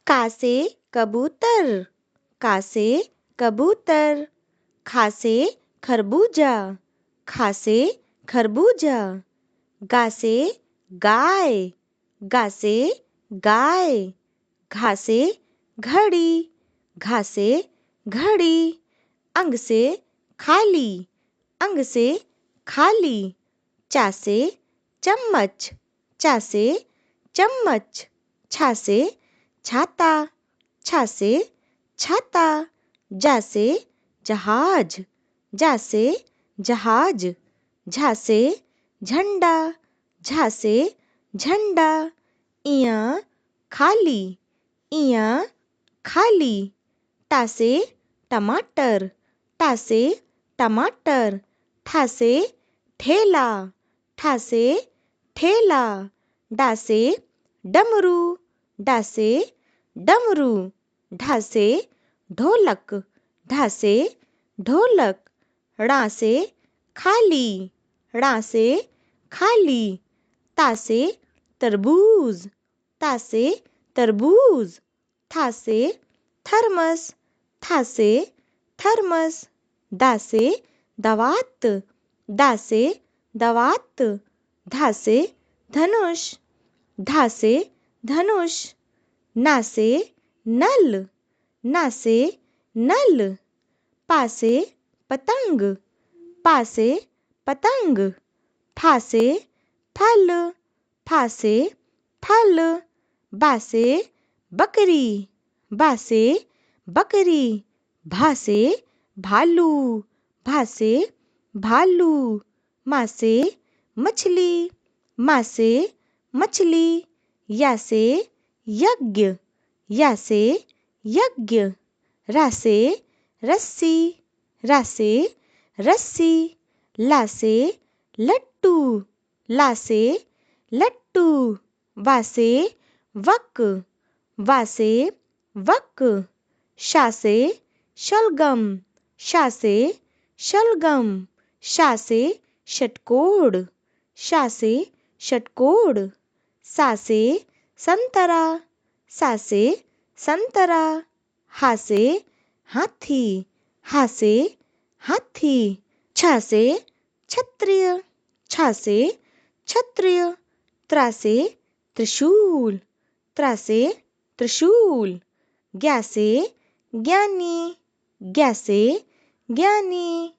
कासे कबूतर, कासे कबूतर। खासे खरबूजा, खासे खरबूजा। गासे गाय, गासे गाय। घासे घड़ी, घासे घड़ी। अंग से खाली, अंग से खाली। चासे चम्मच, चासे चम्मच। छासे छाता, छासे छाता। जासे जहाज, जासे जहाज। झासे झंडा, झासे झंडा। इयां खाली, इयां खाली। टासे टमाटर, टासे टमाटर। ठासे ठेला, ठासे ठेला। डासे डमरू, डासे डमरू। ढासे ढोलक, ढासे ढोलक। ड़ासे खाली, ड़ासे खाली। तासे तरबूज, तासे तरबूज। थासे थर्मस, थासे थर्मस। दासे दवात, दासे दवात। धासे धनुष, धासे धनुष। नासे नल, नासे नल। पासे पतंग, पासे पतंग। फासे फल, फासे फल। बासे बकरी, बासे बकरी। भासे भालू, भासे भालू। मासे मछली, मासे मछली। यासे यज्ञ, यासे यज्ञ। रासे रस्सी, रासे रस्सी। लासे लट्टू, लासे लट्टू। वासे वक, वासे वक। शासे शलगम, शासे शलगम। शासे षटकोण, शासे षटकोण। सासे संतरा, सासे संतरा। हासे हाथी, हासे हाथी। छासे क्षत्रिय, छासे क्षत्रिय। त्रासे त्रिशूल, त्रासे त्रिशूल। ज्ञासे ज्ञानी, ज्ञासे ज्ञानी।